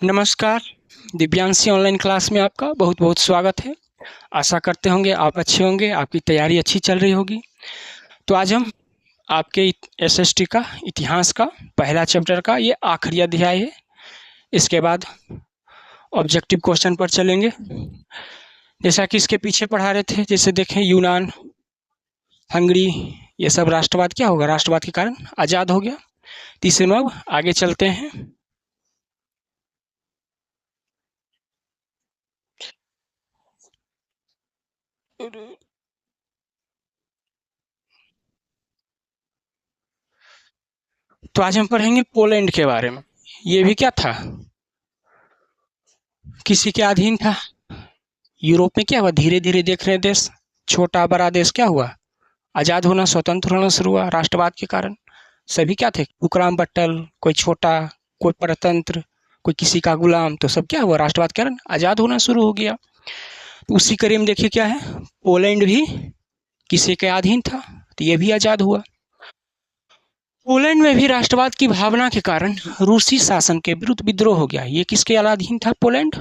नमस्कार, Divyanshi online class में आपका बहुत बहुत स्वागत है। आशा करते होंगे आप अच्छे होंगे, आपकी तैयारी अच्छी चल रही होगी। तो आज हम आपके एसएसटी का इतिहास का पहला चैप्टर का ये आखिरी अध्याय है। इसके बाद ऑब्जेक्टिव क्वेश्चन पर चलेंगे। जैसा कि इसके पीछे पढ़ा रहे थे, जैसे देखें यूनान, हंगरी, ये सब राष्ट्रवाद क्या होगा, राष्ट्रवाद के कारण आज़ाद हो गया। तीसरे में अब आगे चलते हैं। तो आज हम पढ़ेंगे पोलैंड के बारे में। ये भी क्या था, किसी के अधीन था। यूरोप में क्या हुआ, धीरे धीरे देख रहे देश, छोटा बड़ा देश क्या हुआ, आज़ाद होना, स्वतंत्र होना शुरू हुआ राष्ट्रवाद के कारण। सभी क्या थे, कुकराम बट्टल, कोई छोटा, कोई परतंत्र, कोई किसी का गुलाम, तो सब क्या हुआ, राष्ट्रवाद के कारण आज़ाद होना शुरू हो गया। तो उसी कड़ी में देखिए क्या है, पोलैंड भी किसी के अधीन था, तो ये भी आज़ाद हुआ। पोलैंड में भी राष्ट्रवाद की भावना के कारण रूसी शासन के विरुद्ध विद्रोह हो गया। ये किसके अधीन था, पोलैंड।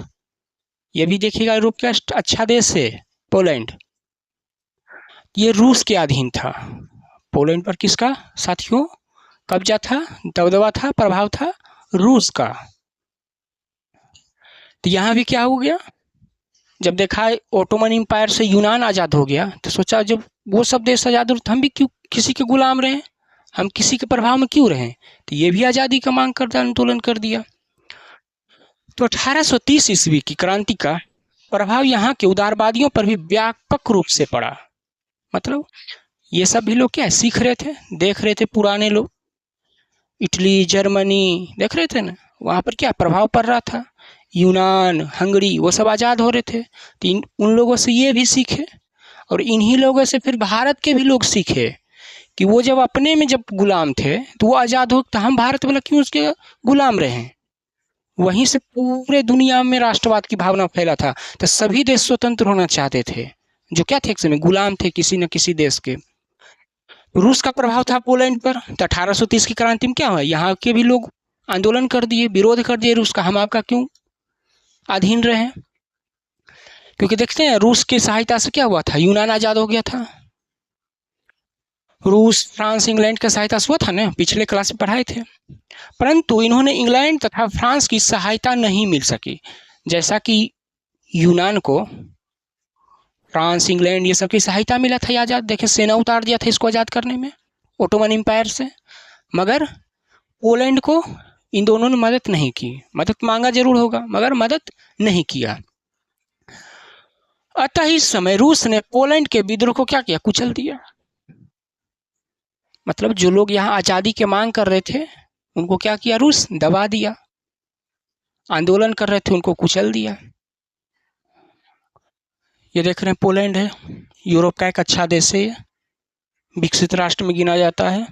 ये भी देखिएगा यूरोप का अच्छा देश है पोलैंड, ये रूस के अधीन था। पोलैंड पर किसका साथियों कब्जा था, दबदबा था, प्रभाव था रूस का। तो यहाँ भी क्या हो गया, जब देखा ओटोमन एम्पायर से यूनान आज़ाद हो गया, तो सोचा जब वो सब देश आज़ाद हो तो हम भी क्यों किसी के गुलाम रहे, हम किसी के प्रभाव में क्यों रहें। तो ये भी आज़ादी का मांग कर आंदोलन कर दिया। तो 1830 ईस्वी की क्रांति का प्रभाव यहाँ के उदारवादियों पर भी व्यापक रूप से पड़ा। मतलब ये सब भी लोग क्या सीख रहे थे, देख रहे थे, पुराने लोग इटली, जर्मनी देख रहे थे ना, वहाँ पर क्या प्रभाव पड़ रहा था। यूनान, हंगरी, वो सब आज़ाद हो रहे थे। तो उन लोगों से ये भी सीखे, और इन्हीं लोगों से फिर भारत के भी लोग सीखे कि वो जब अपने में जब गुलाम थे तो वो आज़ाद हो, तो हम भारत वाला क्यों उसके गुलाम रहे। वहीं से पूरे दुनिया में राष्ट्रवाद की भावना फैला था। तो सभी देश स्वतंत्र होना चाहते थे, जो क्या थे एक समय गुलाम थे किसी न किसी देश के। रूस का प्रभाव था पोलैंड पर। तो 1830 की क्रांति में क्या हुआ, यहाँ के भी लोग आंदोलन कर दिए, विरोध कर दिए रूस का, हम आपका क्यों अधीन रहे। क्योंकि देखते हैं रूस की सहायता से क्या हुआ था, यूनान आज़ाद हो गया था। रूस, फ्रांस, इंग्लैंड की सहायता से हुआ था ना, पिछले क्लास में पढ़ाए थे। परंतु इन्होंने इंग्लैंड तथा फ्रांस की सहायता नहीं मिल सकी। जैसा कि यूनान को फ्रांस, इंग्लैंड ये सब की सहायता मिला था आज़ाद, देखे सेना उतार दिया था इसको आज़ाद करने में ओटोमन एम्पायर से। मगर पोलैंड को इन दोनों ने मदद नहीं की। मदद मांगा जरूर होगा मगर मदद नहीं किया। अतः इस समय रूस ने पोलैंड के विद्रोह को क्या किया, कुचल दिया। मतलब जो लोग यहाँ आज़ादी की मांग कर रहे थे उनको क्या किया, रूस दबा दिया। आंदोलन कर रहे थे उनको कुचल दिया। ये देख रहे हैं पोलैंड है, यूरोप का एक अच्छा देश है, विकसित राष्ट्र में गिना जाता है।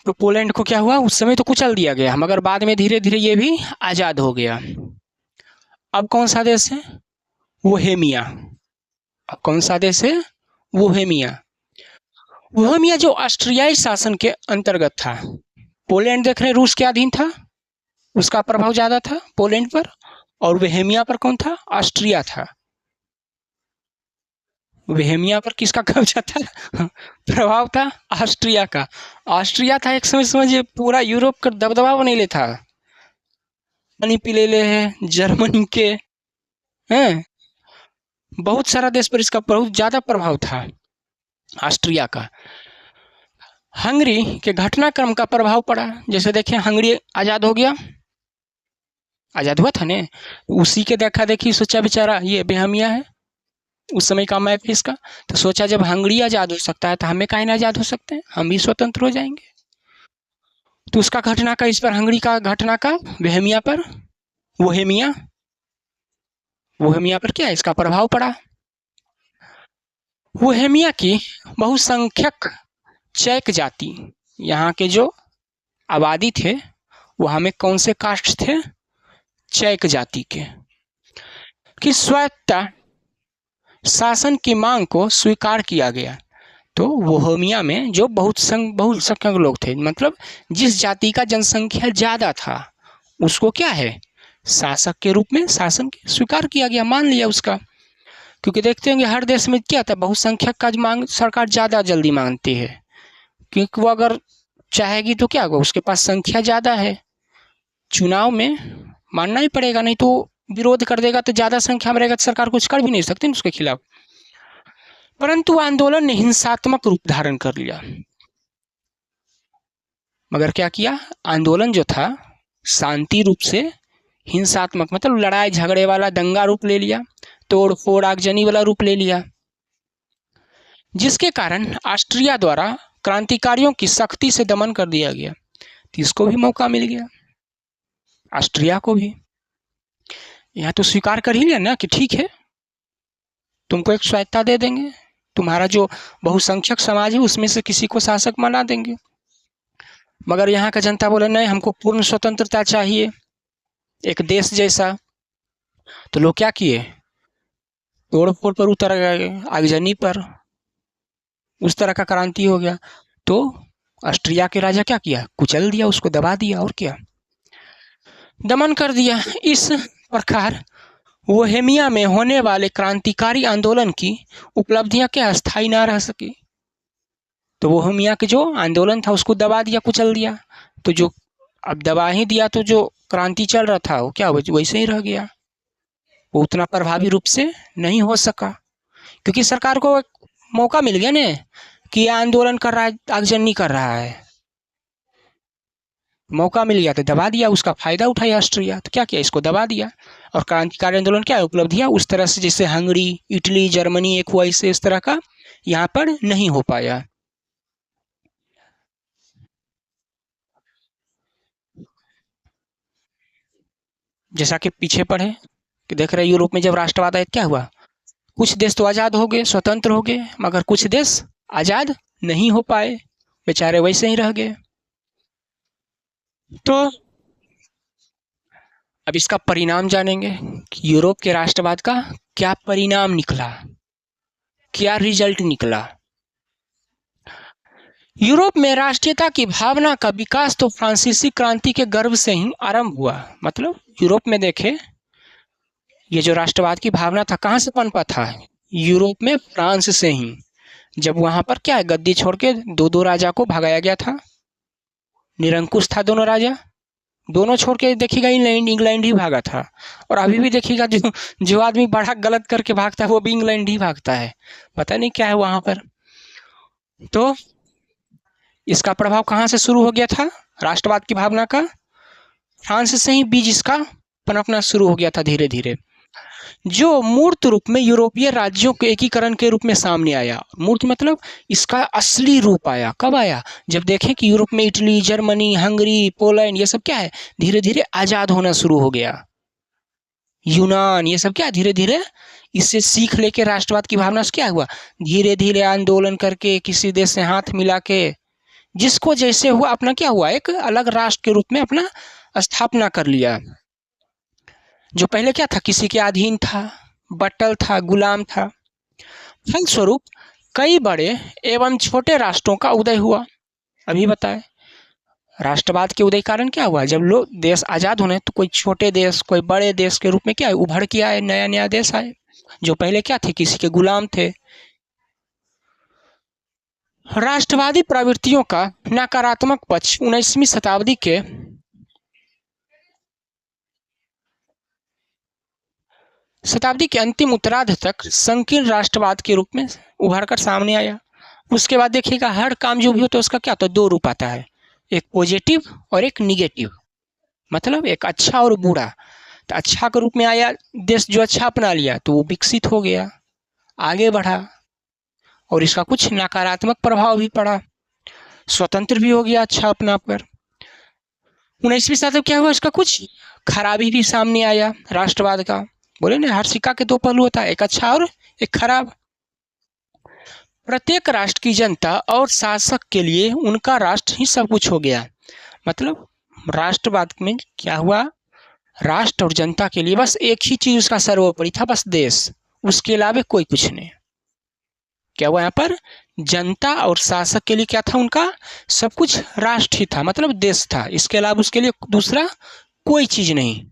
तो पोलैंड को क्या हुआ, उस समय तो कुचल दिया गया, मगर बाद में धीरे धीरे ये भी आज़ाद हो गया। अब कौन सा देश है, बोहेमिया। अब कौन सा देश है, बोहेमिया। बोहेमिया जो ऑस्ट्रियाई शासन के अंतर्गत था। पोलैंड देख रहे हैं रूस के अधीन था, उसका प्रभाव ज़्यादा था पोलैंड पर, और बोहेमिया पर कौन था, ऑस्ट्रिया था। बोहेमिया पर किसका कब्जा था, प्रभाव था ऑस्ट्रिया का। ऑस्ट्रिया था एक समय, समझिए पूरा यूरोप का दबदबा बने ले था। पीले ले है जर्मनी के हैं, बहुत सारा देश पर इसका बहुत ज़्यादा प्रभाव था ऑस्ट्रिया का। हंगरी के घटनाक्रम का प्रभाव पड़ा। जैसे देखें हंगरी आज़ाद हो गया, आज़ाद हुआ था ने, उसी के देखा देखी सोचा बेचारा ये बोहेमिया है, उस समय का मैप है इसका। तो सोचा जब हंगरी आज़ाद हो सकता है तो हमें काहे ना आज़ाद हो सकते हैं, हम भी स्वतंत्र हो जाएंगे। तो उसका घटना का इस पर, हंगरी का घटना का बोहेमिया पर, बोहेमिया बोहेमिया पर क्या इसका प्रभाव पड़ा। बोहेमिया की बहुसंख्यक चैक जाति, यहाँ के जो आबादी थे वो हमें कौन से कास्ट थे, चैक जाति के, कि स्वायत्ता शासन की मांग को स्वीकार किया गया। तो बोहेमिया में जो बहुसंख्यक लोग थे, मतलब जिस जाति का जनसंख्या ज़्यादा था उसको क्या है, शासक के रूप में शासन स्वीकार किया गया, मान लिया उसका। क्योंकि देखते होंगे हर देश में क्या था, बहुसंख्यक का मांग सरकार ज़्यादा जल्दी मांगती है, क्योंकि वो अगर चाहेगी तो क्या होगा, उसके पास संख्या ज़्यादा है, चुनाव में मानना ही पड़ेगा, नहीं तो विरोध कर देगा तो ज़्यादा संख्या में रहेगा तो सरकार कुछ कर भी नहीं सकती उसके खिलाफ। परंतु आंदोलन ने हिंसात्मक रूप धारण कर लिया। मगर क्या किया, आंदोलन जो था शांति रूप से हिंसात्मक, मतलब लड़ाई झगड़े वाला दंगा रूप ले लिया, तोड़ फोड़ आगजनी वाला रूप ले लिया, जिसके कारण ऑस्ट्रिया द्वारा क्रांतिकारियों की सख्ती से दमन कर दिया गया। तो इसको भी मौका मिल गया, ऑस्ट्रिया को भी। यहाँ तो स्वीकार कर ही लिया ना कि ठीक है, तुमको एक स्वायत्ता दे देंगे, तुम्हारा जो बहुसंख्यक समाज है उसमें से किसी को शासक बना देंगे। मगर यहाँ का जनता बोले नहीं, हमको पूर्ण स्वतंत्रता चाहिए, एक देश जैसा। तो लोग क्या किए, तोड़ फोड़ पर उतर गए, आगजनी पर, उस तरह का क्रांति हो गया। तो ऑस्ट्रिया के राजा क्या किया, कुचल दिया, उसको दबा दिया, और क्या, दमन कर दिया। इस प्रकार बोहेमिया में होने वाले क्रांतिकारी आंदोलन की उपलब्धियां क्या स्थायी ना रह सकी। तो बोहेमिया के जो आंदोलन था उसको दबा दिया, कुचल दिया। तो जो अब दबा ही दिया तो जो क्रांति चल रहा था वो क्या वैसे ही रह गया, वो उतना प्रभावी रूप से नहीं हो सका, क्योंकि सरकार को एक मौका मिल गया ना कि आंदोलन कर रहा है, आगजनी कर रहा है, मौका मिल गया तो दबा दिया, उसका फायदा उठाया ऑस्ट्रिया। तो क्या किया, इसको दबा दिया। और क्रांतिकारी आंदोलन क्या है, उपलब्धियां उस तरह से जैसे हंगरी, इटली, जर्मनी एक हुआ, इससे इस तरह का यहाँ पर नहीं हो पाया। जैसा कि पीछे पढ़े कि देख रहे यूरोप में जब राष्ट्रवाद आया क्या हुआ, कुछ देश तो आज़ाद हो गए, स्वतंत्र हो गए, मगर कुछ देश आज़ाद नहीं हो पाए, बेचारे वैसे ही रह गए। तो अब इसका परिणाम जानेंगे कि यूरोप के राष्ट्रवाद का क्या परिणाम निकला, क्या रिजल्ट निकला। यूरोप में राष्ट्रीयता की भावना का विकास तो फ्रांसीसी क्रांति के गर्भ से ही आरंभ हुआ। मतलब यूरोप में देखे ये जो राष्ट्रवाद की भावना था कहाँ से पनपा था, यूरोप में, फ्रांस से ही। जब वहां पर क्या है, गद्दी छोड़ के दो राजा को भगाया गया था, निरंकुश था दोनों राजा, दोनों छोड़ के देखिएगा इंग्लैंड ही भागा था। और अभी भी देखिएगा जो आदमी बड़ा गलत करके भागता है वो भी इंग्लैंड ही भागता है, पता नहीं क्या है वहां पर। तो इसका प्रभाव कहाँ से शुरू हो गया था, राष्ट्रवाद की भावना का, फ्रांस से ही बीज इसका पनपना शुरू हो गया था धीरे धीरे, जो मूर्त रूप में यूरोपीय राज्यों के एकीकरण के रूप में सामने आया। मूर्त मतलब इसका असली रूप आया, कब आया, जब देखें कि यूरोप में इटली, जर्मनी, हंगरी, पोलैंड ये सब क्या है, धीरे धीरे आज़ाद होना शुरू हो गया। यूनान ये सब क्या धीरे धीरे इससे सीख लेके राष्ट्रवाद की भावना से क्या हुआ, धीरे धीरे आंदोलन करके किसी देश से हाथ मिला के जिसको जैसे हुआ अपना क्या हुआ, एक अलग राष्ट्र के रूप में अपना स्थापना कर लिया। जो पहले क्या था, किसी के अधीन था, बट्टल था, गुलाम था। फलस्वरूप कई बड़े एवं छोटे राष्ट्रों का उदय हुआ। अभी बताए राष्ट्रवाद के उदय कारण क्या हुआ, जब लोग देश आज़ाद होने तो कोई छोटे देश, कोई बड़े देश के रूप में क्या है, उभर के आए, नया नया देश आए, जो पहले क्या थे, किसी के गुलाम थे। राष्ट्रवादी प्रवृत्तियों का नकारात्मक पक्ष 19वीं शताब्दी के अंतिम उत्तरार्ध तक संकीर्ण राष्ट्रवाद के रूप में उभर कर सामने आया। उसके बाद देखिएगा हर काम जो भी होता है उसका क्या होता है, दो रूप आता है, एक पॉजिटिव और एक निगेटिव, मतलब एक अच्छा और बुरा। तो अच्छा के रूप में आया, देश जो अच्छा अपना लिया तो वो विकसित हो गया, आगे बढ़ा, और इसका कुछ नकारात्मक प्रभाव भी पड़ा, स्वतंत्र भी हो गया अच्छा अपना पर। 19वीं शताब्दी क्या हुआ, इसका कुछ खराबी भी सामने आया राष्ट्रवाद का। बोले ना हर सिक्का के दो पहलू होता है, एक अच्छा और एक खराब। प्रत्येक राष्ट्र की जनता और शासक के लिए उनका राष्ट्र ही सब कुछ हो गया। मतलब राष्ट्रवाद में क्या हुआ, राष्ट्र और जनता के लिए बस एक ही चीज उसका सर्वोपरि था, बस देश, उसके अलावा कोई कुछ नहीं। क्या हुआ यहाँ पर, जनता और शासक के लिए क्या था, उनका सब कुछ राष्ट्र ही था, मतलब देश था, इसके अलावा उसके लिए दूसरा कोई चीज नहीं।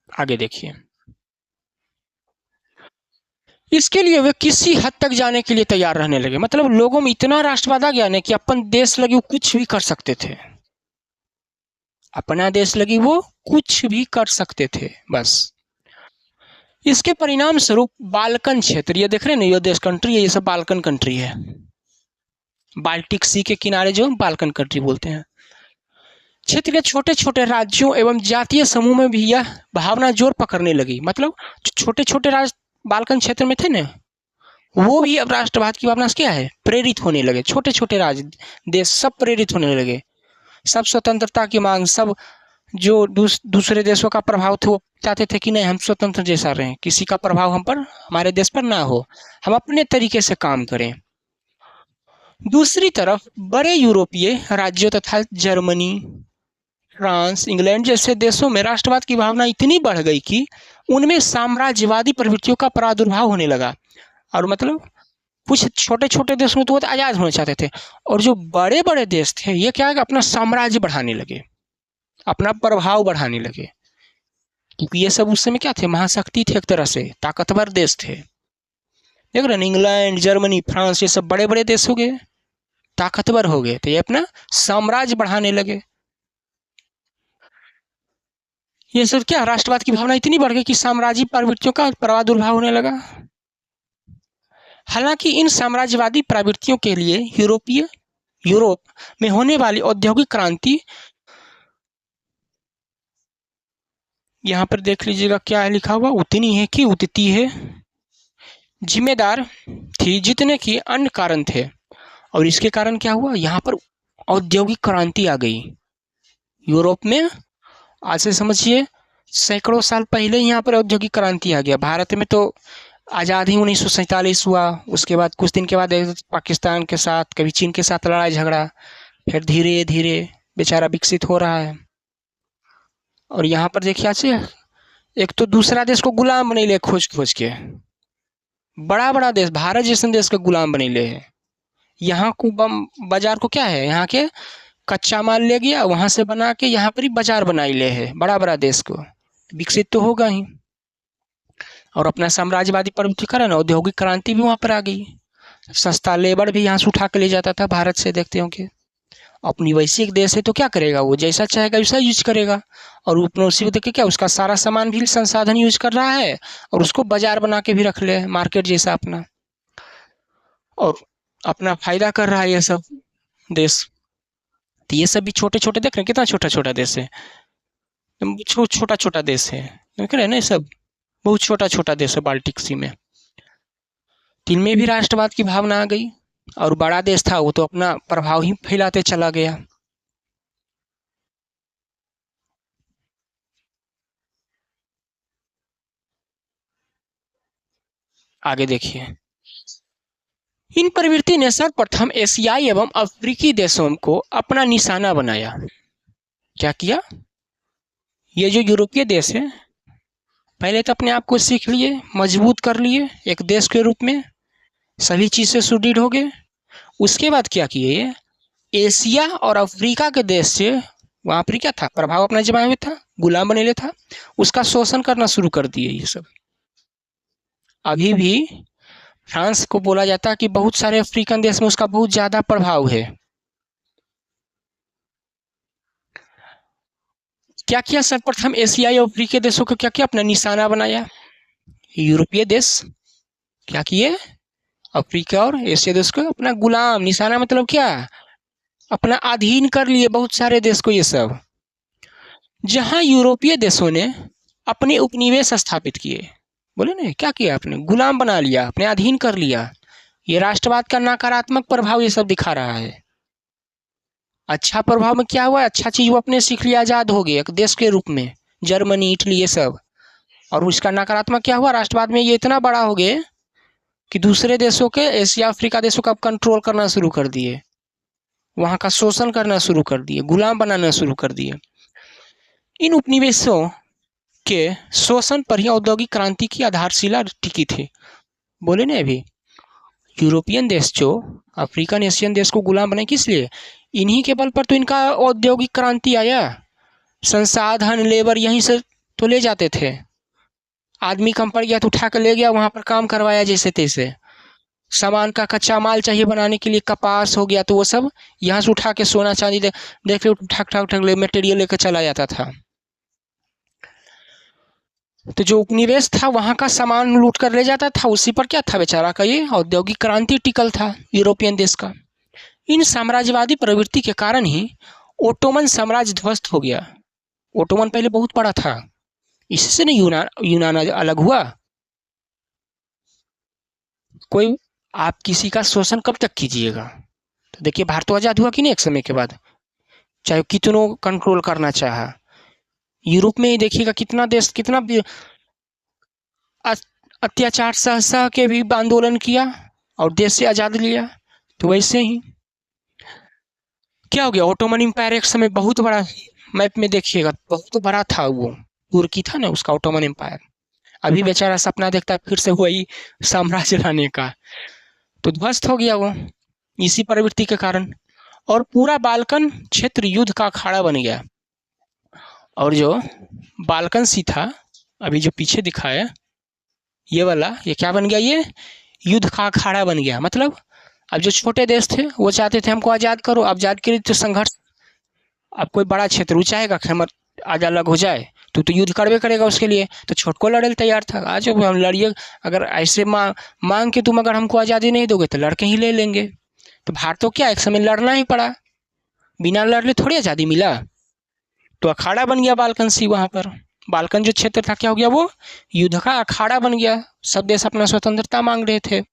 आगे देखिए, इसके लिए वे किसी हद तक जाने के लिए तैयार रहने लगे। मतलब लोगों में इतना राष्ट्रवाद आ गया ना कि अपन देश लगे वो कुछ भी कर सकते थे। अपना देश लगी वो कुछ भी कर सकते थे बस। इसके परिणाम स्वरूप बाल्कन क्षेत्र, ये देख रहे हैं ना, ये देश कंट्री है, ये सब बाल्कन कंट्री है। बाल्टिक सी के किनारे जो बाल्कन कंट्री बोलते हैं, क्षेत्र के छोटे छोटे राज्यों एवं जातीय समूह में भी यह भावना जोर पकड़ने लगी। मतलब छोटे छोटे राज्य बाल्कन क्षेत्र में थे ना, वो भी अब राष्ट्रवाद की भावना से क्या है, प्रेरित होने लगे। छोटे छोटे राज्य देश सब प्रेरित होने लगे। सब स्वतंत्रता की मांग, सब जो दूसरे देशों का प्रभाव थे वो चाहते थे कि नहीं, हम स्वतंत्र जैसा रहें, किसी का प्रभाव हम पर, हमारे देश पर ना हो, हम अपने तरीके से काम करें। दूसरी तरफ बड़े यूरोपीय राज्यों तथा जर्मनी, फ्रांस, इंग्लैंड जैसे देशों में राष्ट्रवाद की भावना इतनी बढ़ गई कि उनमें साम्राज्यवादी प्रवृत्तियों का प्रादुर्भाव होने लगा। और मतलब कुछ छोटे छोटे देश में तो आज़ाद होना चाहते थे, और जो बड़े बड़े देश थे ये क्या है, अपना साम्राज्य बढ़ाने लगे, अपना प्रभाव बढ़ाने लगे। क्योंकि ये सब उस समय क्या थे, महाशक्ति थे, एक तरह से ताकतवर देश थे। देख रहे हैं, इंग्लैंड, जर्मनी, फ्रांस, ये सब बड़े बड़े देश हो गए, ताकतवर हो गए, तो ये अपना साम्राज्य बढ़ाने लगे। ये सब क्या, राष्ट्रवाद की भावना इतनी बढ़ गई कि साम्राज्य प्रवृत्तियों का प्रादुर्भाव होने लगा। हालांकि इन साम्राज्यवादी प्रवृत्तियों के लिए यूरोप में होने वाली औद्योगिक क्रांति, यहाँ पर देख लीजिएगा क्या है लिखा हुआ, उतनी है कि उतती है जिम्मेदार थी जितने की अन्य कारण थे। और इसके कारण क्या हुआ, यहाँ पर औद्योगिक क्रांति आ गई यूरोप में। आज से समझिए सैकड़ों साल पहले यहाँ पर औद्योगिक क्रांति आ गया। भारत में तो आज़ाद ही 1947 हुआ, उसके बाद कुछ दिन के बाद पाकिस्तान के साथ, कभी चीन के साथ लड़ाई झगड़ा, फिर धीरे धीरे बेचारा विकसित हो रहा है। और यहाँ पर देखिए आज एक तो दूसरा देश को गुलाम बने ले, खोज खोज के बड़ा बड़ा देश, भारत जैसे देश का गुलाम बने ले है। यहाँ को बाजार को क्या है, यहाँ के कच्चा माल ले गया, वहाँ से बना के यहाँ पर ही बाजार बनाई ले है, बड़ा बड़ा देश को विकसित तो होगा ही। और अपना साम्राज्यवादी प्रवृत्तिकरण, औद्योगिक क्रांति भी वहाँ पर आ गई। सस्ता लेबर भी यहाँ से उठा के ले जाता था भारत से, देखते होंगे। अपनी वैश्विक देश है तो क्या करेगा, वो जैसा चाहेगा वैसा यूज करेगा, और ऊपर उसी को देख के क्या, उसका सारा सामान भी संसाधन यूज कर रहा है, और उसको बाजार बना के भी रख ले, मार्केट जैसा अपना, और अपना फायदा कर रहा है ये सब देश। तो ये सब भी छोटे छोटे, देख रहे हैं कितना छोटा छोटा देश है, छोटा छोटा देश है, देख रहे हैं ना, ये सब बहुत छोटा छोटा देश है बाल्टिक सी में। इनमें भी राष्ट्रवाद की भावना आ गई, और बड़ा देश था वो तो अपना प्रभाव ही फैलाते चला गया। आगे देखिए, इन प्रवृत्ति ने सर्वप्रथम एशियाई एवं अफ्रीकी देशों को अपना निशाना बनाया। क्या किया, ये जो यूरोपीय देश है, पहले तो अपने आप को सीख लिए, मजबूत कर लिए एक देश के रूप में, सभी चीज़ से सुदृढ़ हो गए। उसके बाद क्या किए, ये एशिया और अफ्रीका के देश से, वहाँ पर क्या था, प्रभाव अपना जमाए हुए था, गुलाम बने ले था, उसका शोषण करना शुरू कर दिए ये सब। अभी भी फ्रांस को बोला जाता है कि बहुत सारे अफ्रीकन देश में उसका बहुत ज़्यादा प्रभाव है। क्या किया, सर्वप्रथम एशियाई और अफ्रीकी देशों को क्या किया, अपना निशाना बनाया। यूरोपीय देश क्या किए, अफ्रीका और एशिया देश को अपना गुलाम, निशाना मतलब क्या, अपना अधीन कर लिए बहुत सारे देश को ये सब। जहां यूरोपीय देशों ने अपने उपनिवेश स्थापित किए, बोले ना क्या किया, आपने गुलाम बना लिया, अपने अधीन कर लिया। ये राष्ट्रवाद का नकारात्मक प्रभाव ये सब दिखा रहा है। अच्छा प्रभाव में क्या हुआ, अच्छा चीज वो अपने सीख लिया, आजाद हो गए एक देश के रूप में, जर्मनी, इटली, ये सब। और उसका नकारात्मक क्या हुआ, राष्ट्रवाद में ये इतना बड़ा हो गए कि दूसरे देशों के, एशिया अफ्रीका देशों का कंट्रोल करना शुरू कर दिए, वहाँ का शोषण करना शुरू कर दिए, गुलाम बनाना शुरू कर दिए। इन उपनिवेशों के शोषण पर ही औद्योगिक क्रांति की आधारशिला टिकी थी, बोले ना अभी। यूरोपियन देश जो अफ्रीकन एशियन देश को गुलाम बने, किस लिए? इन्हीं के बल पर तो इनका औद्योगिक क्रांति आया। संसाधन लेबर यहीं से तो ले जाते थे। आदमी कम पड़ गया तो उठा कर ले गया, वहाँ पर काम करवाया जैसे तैसे। सामान का कच्चा माल चाहिए बनाने के लिए, कपास हो गया तो वो सब यहाँ से उठा के सोना चांदी देख रहे ठक ठक ठक ले मटेरियल लेकर चला जाता था। तो जो उपनिवेश था वहाँ का सामान लूट कर ले जाता था, उसी पर क्या था बेचारा का ये औद्योगिक क्रांति टिकल था यूरोपियन देश का। इन साम्राज्यवादी प्रवृत्ति के कारण ही ओटोमन साम्राज्य ध्वस्त हो गया। ओटोमन पहले बहुत बड़ा था, इससे नहीं यूनान अलग हुआ। कोई आप किसी का शोषण कब तक कीजिएगा? तो देखिए भारत तो आज़ाद हुआ कि नहीं एक समय के बाद, चाहे कितनों कंट्रोल करना चाहा। यूरोप में ही देखिएगा कितना देश कितना अत्याचार सह सह के भी आंदोलन किया और देश से आज़ाद लिया। तो वैसे ही क्या हो गया, ओटोमन एम्पायर एक समय बहुत बड़ा, मैप में देखिएगा बहुत बड़ा था, वो तुर्की था ना उसका ओटोमन एम्पायर। अभी बेचारा सपना देखता है फिर से वही साम्राज्य लाने का, तो ध्वस्त हो गया वो इसी प्रवृत्ति के कारण। और पूरा बाल्कन क्षेत्र युद्ध का अखाड़ा बन गया। और जो बाल्कन सी था अभी जो पीछे दिखा है ये वाला, ये क्या बन गया, ये युद्ध का अखाड़ा बन गया। मतलब अब जो छोटे देश थे वो चाहते थे हमको आज़ाद करो, अब आज़ाद करिए तो संघर्ष। अब कोई बड़ा क्षेत्र वो चाहेगा कि हम आज अलग हो जाए तो युद्ध करवे करेगा उसके लिए, तो छोट को लड़े तैयार था। आज हम लड़िए, अगर ऐसे मांग के तुम अगर हमको आज़ादी नहीं दोगे तो लड़के ही ले लेंगे। तो भारत तो क्या एक समय लड़ना ही पड़ा, बिना लड़ने थोड़ी आज़ादी मिला। तो अखाड़ा बन गया बाल्कन सी, वहाँ पर बाल्कन जो क्षेत्र था क्या हो गया, वो युद्ध का अखाड़ा बन गया। सब देश अपना स्वतंत्रता मांग रहे थे।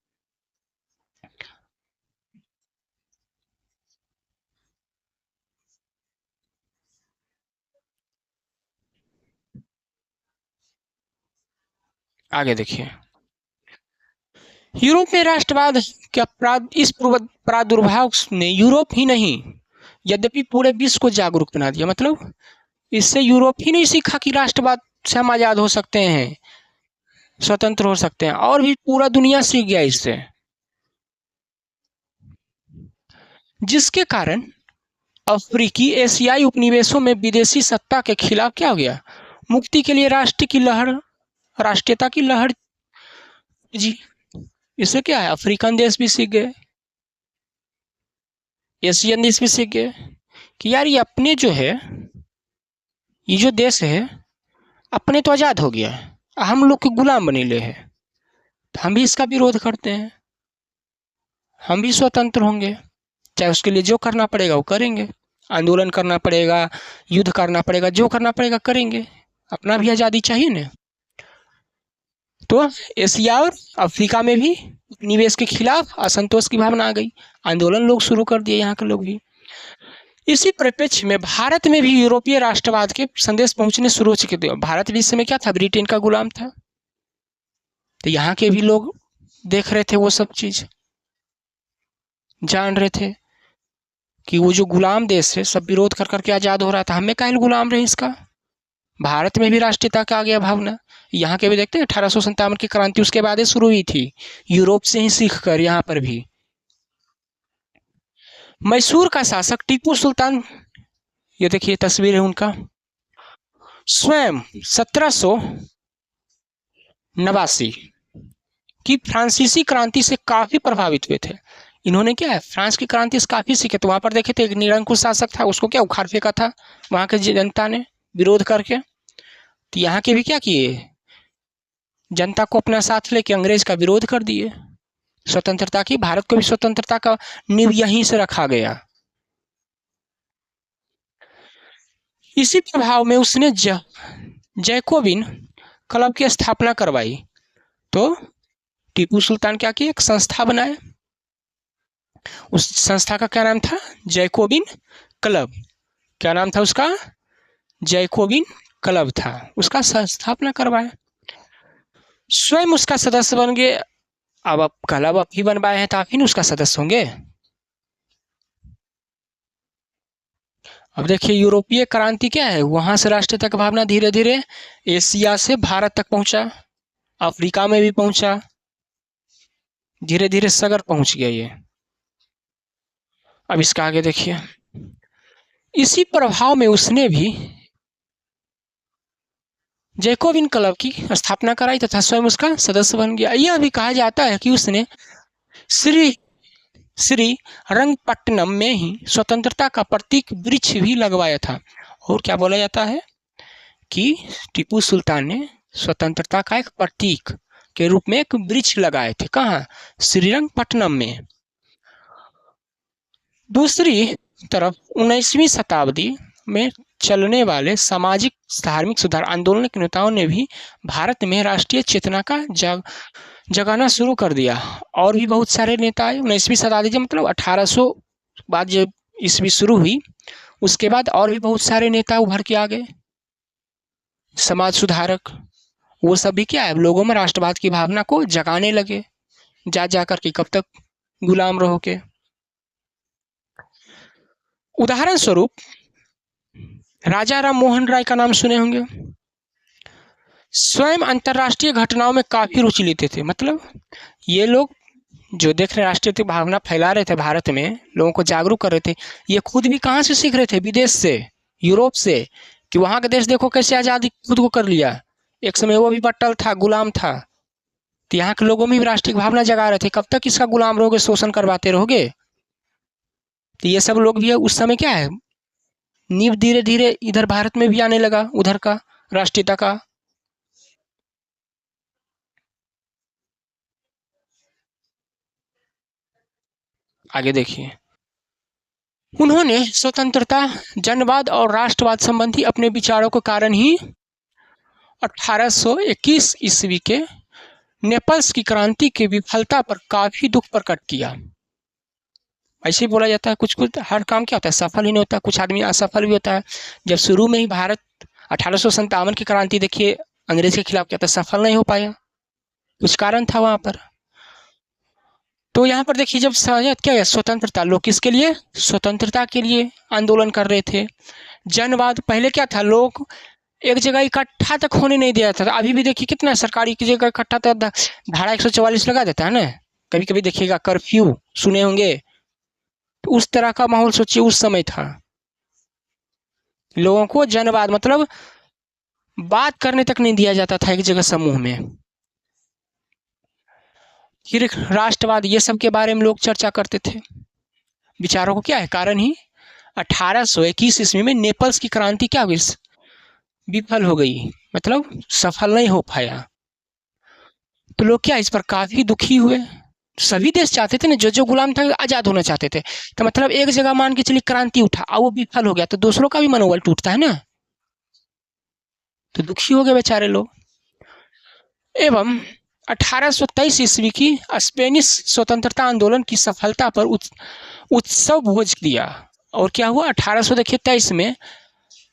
आगे देखिए, यूरोप में राष्ट्रवाद का इस प्रादुर्भाव ने यूरोप ही नहीं यद्यपि पूरे विश्व को जागरूक बना दिया। मतलब इससे यूरोप ही नहीं सीखा कि राष्ट्रवाद से हम आज़ाद हो सकते हैं, स्वतंत्र हो सकते हैं, और भी पूरा दुनिया सीख गया इससे, जिसके कारण अफ्रीकी एशियाई उपनिवेशों में विदेशी सत्ता के खिलाफ क्या हो गया, मुक्ति के लिए राष्ट्रीयता की लहर जी। इससे क्या है, अफ्रीकन देश भी सीख गए, एशियन देश भी सीख गए कि यार ये अपने जो है, ये जो देश है अपने तो आज़ाद हो गया, हम लोग के गुलाम बने ले हैं, तो हम भी इसका विरोध करते हैं, हम भी स्वतंत्र होंगे, चाहे उसके लिए जो करना पड़ेगा वो करेंगे, आंदोलन करना पड़ेगा, युद्ध करना पड़ेगा, जो करना पड़ेगा करेंगे, अपना भी आज़ादी चाहिए ना। तो एशिया और अफ्रीका में भी निवेश के खिलाफ असंतोष की भावना आ गई, आंदोलन लोग शुरू कर दिए यहाँ के लोग भी। इसी परिप्रेक्ष्य में भारत में भी यूरोपीय राष्ट्रवाद के संदेश पहुंचने शुरू हो चुके थे। भारत भी इस समय क्या था, ब्रिटेन का गुलाम था, तो यहाँ के भी लोग देख रहे थे, वो सब चीज जान रहे थे कि वो जो गुलाम देश है सब विरोध कर करके आज़ाद हो रहा था, हमें काहे गुलाम रहे इसका। भारत में भी राष्ट्रीयता का आ गया भावना, यहाँ के भी देखते हैं 1857 की क्रांति उसके बाद ही शुरू हुई थी, यूरोप से ही सीख कर यहाँ पर भी। मैसूर का शासक टीपू सुल्तान, ये देखिए तस्वीर है उनका, स्वयं 1789 की फ्रांसीसी क्रांति से काफी प्रभावित हुए थे। इन्होंने क्या है, फ्रांस की क्रांति से काफी सीखे। तो वहां पर देखे थे एक निरंकुश शासक था, उसको क्या उखाड़ फेंका था वहां के जनता ने विरोध करके। तो यहाँ के भी क्या किए, जनता को अपना साथ लेके अंग्रेज का विरोध कर दिए, स्वतंत्रता की। भारत को भी स्वतंत्रता का नींव यहीं से रखा गया। इसी प्रभाव में उसने जैकोबिन क्लब की स्थापना करवाई। तो टीपू सुल्तान क्या किया, एक संस्था बनाए, उस संस्था का क्या नाम था, जैकोबिन क्लब। क्या नाम था उसका, जैकोबिन क्लब था, उसका स्थापना करवाया, स्वयं उसका सदस्य बन गए। अब आप क्लब आप ही बनवाए हैं तो आप ही उसका सदस्य होंगे। अब देखिए यूरोपीय क्रांति क्या है, वहां से राष्ट्रीयता की भावना धीरे धीरे एशिया से भारत तक पहुंचा, अफ्रीका में भी पहुंचा, धीरे धीरे सगर पहुंच गया ये। अब इसका आगे देखिए, इसी प्रभाव में उसने भी जैकोबिन क्लब की स्थापना कराई तथा स्वयं उसका सदस्य बन गया। यह भी कहा जाता है कि उसने श्री श्री रंगपट्टनम में ही स्वतंत्रता का प्रतीक वृक्ष भी लगवाया था। और क्या बोला जाता है कि टीपू सुल्तान ने स्वतंत्रता का एक प्रतीक के रूप में एक वृक्ष लगाए थे। कहाँ? श्रीरंगपट्टनम में। दूसरी तरफ 19वीं शताब्दी में चलने वाले सामाजिक धार्मिक सुधार आंदोलन के नेताओं ने भी भारत में राष्ट्रीय चेतना का जगाना शुरू कर दिया। और भी बहुत सारे नेता आए 19वीं शताब्दी, मतलब 1800 बाद जब ईस्वी शुरू हुई उसके बाद और भी बहुत सारे नेता उभर के आ गए, समाज सुधारक। वो सब भी क्या है, लोगों में राष्ट्रवाद की भावना को जगाने लगे। जा कर के कब तक गुलाम रहोगे। उदाहरण स्वरूप राजा राम मोहन राय का नाम सुने होंगे। स्वयं अंतर्राष्ट्रीय घटनाओं में काफी रुचि लेते थे। मतलब ये लोग जो देख रहे राष्ट्रीय भावना फैला रहे थे भारत में, लोगों को जागरूक कर रहे थे, ये खुद भी कहाँ से सीख रहे थे? विदेश से, यूरोप से। कि वहाँ का देश देखो कैसे आज़ादी खुद को कर लिया। एक समय वो भी बट्टल था, गुलाम था। तो यहाँ के लोगों में भी राष्ट्रीय भावना जगा रहे थे। कब तक इसका गुलाम रहोगे, शोषण करवाते रहोगे? तो ये सब लोग भी उस समय क्या है, नींव धीरे धीरे इधर भारत में भी आने लगा, उधर का राष्ट्रीयता का। आगे देखिए, उन्होंने स्वतंत्रता, जनवाद और राष्ट्रवाद संबंधी अपने विचारों के कारण ही 1821 ईस्वी के नेपल्स की क्रांति की विफलता पर काफी दुख प्रकट किया। ऐसे ही बोला जाता है, कुछ कुछ हर काम क्या होता है, सफल ही नहीं होता, कुछ आदमी असफल भी होता है। जब शुरू में ही भारत 1857 की क्रांति देखिए अंग्रेज के खिलाफ क्या था, सफल नहीं हो पाया, कुछ कारण था वहां पर। तो यहाँ पर देखिए, जब क्या है, स्वतंत्रता, लोग किसके लिए? स्वतंत्रता के लिए आंदोलन कर रहे थे। जनवाद, पहले क्या था, लोग एक जगह इकट्ठा तक होने नहीं दिया था। अभी भी देखिए कितना सरकारी की जगह इकट्ठा तक धारा 144 लगा देता है ना। कभी कभी देखिएगा कर्फ्यू सुने होंगे। तो उस तरह का माहौल सोचिए उस समय था। लोगों को जनवाद मतलब बात करने तक नहीं दिया जाता था एक जगह समूह में। फिर राष्ट्रवाद, ये सब के बारे में लोग चर्चा करते थे। विचारों को क्या है, कारण ही 1821 ईस्वी में नेपल्स की क्रांति क्या हुई, विफल हो गई, मतलब सफल नहीं हो पाया। तो लोग क्या इस पर काफी दुखी हुए। सभी देश चाहते थे ना, जो जो गुलाम था आजाद होना चाहते थे। तो मतलब एक जगह मान के चलिए क्रांति उठा और वो विफल हो गया, तो दूसरों का भी मनोबल टूटता है ना। तो दुखी हो गए बेचारे लोग। एवं 1823 ईस्वी की स्पेनिश स्वतंत्रता आंदोलन की सफलता पर उत्सव भोज दिया। और क्या हुआ, 1823 में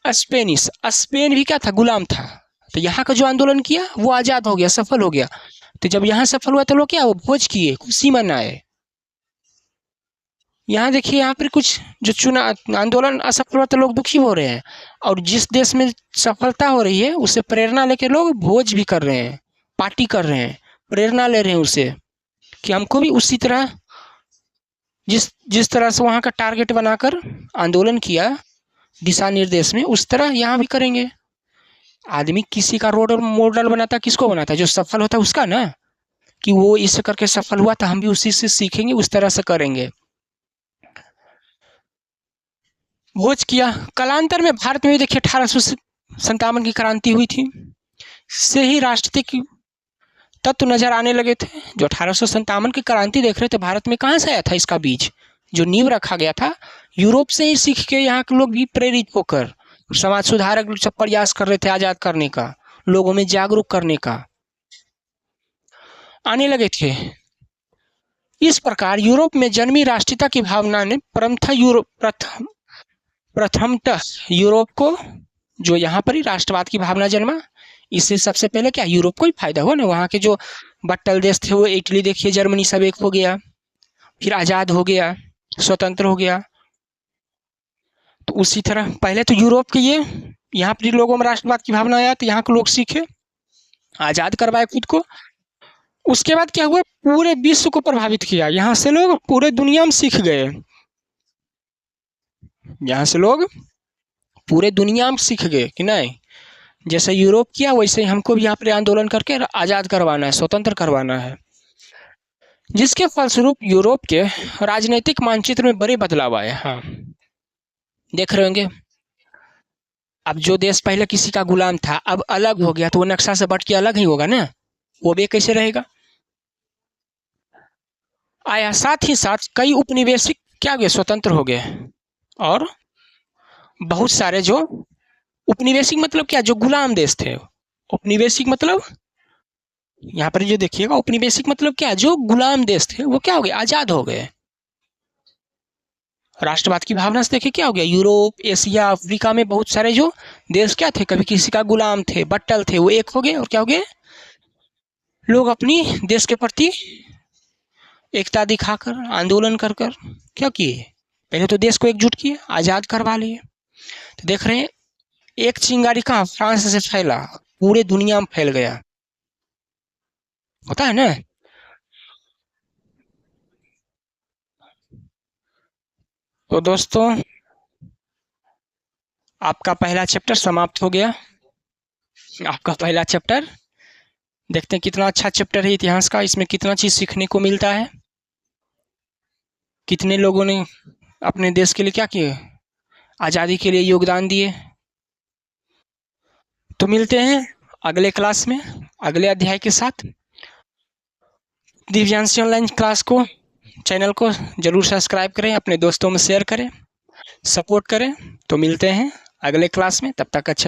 स्पेन भी क्या था, गुलाम था। तो यहाँ का जो आंदोलन किया वो आजाद हो गया, सफल हो गया। तो जब यहाँ सफल हुआ तो लोग क्या, वो भोज किए, खुशी मनाए। यहाँ देखिए, यहाँ पर कुछ जो चुना आंदोलन असफल हुआ तो लोग दुखी हो रहे हैं, और जिस देश में सफलता हो रही है उससे प्रेरणा लेकर लोग भोज भी कर रहे हैं, पार्टी कर रहे हैं, प्रेरणा ले रहे हैं उससे कि हमको भी उसी तरह, जिस जिस तरह से वहाँ का टारगेट बनाकर आंदोलन किया दिशा निर्देश में, उस तरह यहाँ भी करेंगे। आदमी किसी का रोल मॉडल बनाता, किसको बनाता, जो सफल होता है उसका ना, कि वो इसे करके सफल हुआ तो हम भी उसी से सीखेंगे, उस तरह से करेंगे। भोज किया। कालांतर में भारत में भी देखिए 1857 की क्रांति हुई थी, से ही राष्ट्रपति तत्व नजर आने लगे थे। जो 1857 की क्रांति देख रहे थे भारत में, कहाँ से आया था इसका बीज, जो नींव रखा गया था, यूरोप से ही सीख के यहाँ के लोग भी प्रेरित होकर समाज सुधारक सब प्रयास कर रहे थे आजाद करने का, लोगों में जागरूक करने का, आने लगे थे। इस प्रकार यूरोप में जन्मी राष्ट्रीयता की भावना ने प्रथमतः यूरोप को, जो यहाँ पर ही राष्ट्रवाद की भावना जन्मा, इससे सबसे पहले क्या यूरोप को ही फायदा हुआ ना। वहाँ के जो बट्टल देश थे, वो इटली देखिए, जर्मनी, सब एक हो गया, फिर आज़ाद हो गया, स्वतंत्र हो गया। तो उसी तरह पहले तो यूरोप के ये, यहाँ पर लोगों में राष्ट्रवाद की भावना आया तो यहाँ के लोग सीखे, आज़ाद करवाए खुद को। उसके बाद क्या हुआ, पूरे विश्व को प्रभावित किया। यहाँ से लोग पूरे दुनिया में सीख गए, यहाँ से लोग पूरे दुनिया में सीख गए कि नहीं, जैसे यूरोप किया वैसे ही हमको भी यहाँ पर आंदोलन करके आज़ाद करवाना है, स्वतंत्र करवाना है। जिसके फलस्वरूप यूरोप के राजनीतिक मानचित्र में बड़े बदलाव आए। हाँ, देख रहे होंगे, अब जो देश पहले किसी का गुलाम था अब अलग हो गया, तो वो नक्शा से बट के अलग ही होगा ना, वो भी कैसे रहेगा। आया साथ ही साथ कई उपनिवेशिक क्या हुए, स्वतंत्र हो गए, और बहुत सारे जो उपनिवेशिक मतलब क्या, जो गुलाम देश थे, उपनिवेशिक मतलब यहाँ पर जो देखिएगा, उपनिवेशिक मतलब क्या, जो गुलाम देश थे वो क्या हो गए, आजाद हो गए। राष्ट्रवाद की भावना से देखिए क्या हो गया, यूरोप, एशिया, अफ्रीका में बहुत सारे जो देश क्या थे, कभी किसी का गुलाम थे, बट्टल थे, वो एक हो गए, और क्या हो गए, लोग अपनी देश के प्रति एकता दिखाकर, आंदोलन कर कर क्या किए, पहले तो देश को एकजुट किए, आज़ाद करवा लिए। तो देख रहे हैं, एक चिंगारी कहाँ, फ्रांस से फैला, पूरे दुनिया में फैल गया, होता है ना। तो दोस्तों, आपका पहला चैप्टर समाप्त हो गया, आपका पहला चैप्टर। देखते हैं कितना अच्छा चैप्टर है इतिहास का, इसमें कितना चीज़ सीखने को मिलता है, कितने लोगों ने अपने देश के लिए क्या किए, आज़ादी के लिए योगदान दिए। तो मिलते हैं अगले क्लास में, अगले अध्याय के साथ। दिव्यांशी ऑनलाइन क्लास को, चैनल को ज़रूर सब्सक्राइब करें, अपने दोस्तों में शेयर करें, सपोर्ट करें। तो मिलते हैं अगले क्लास में, तब तक अच्छा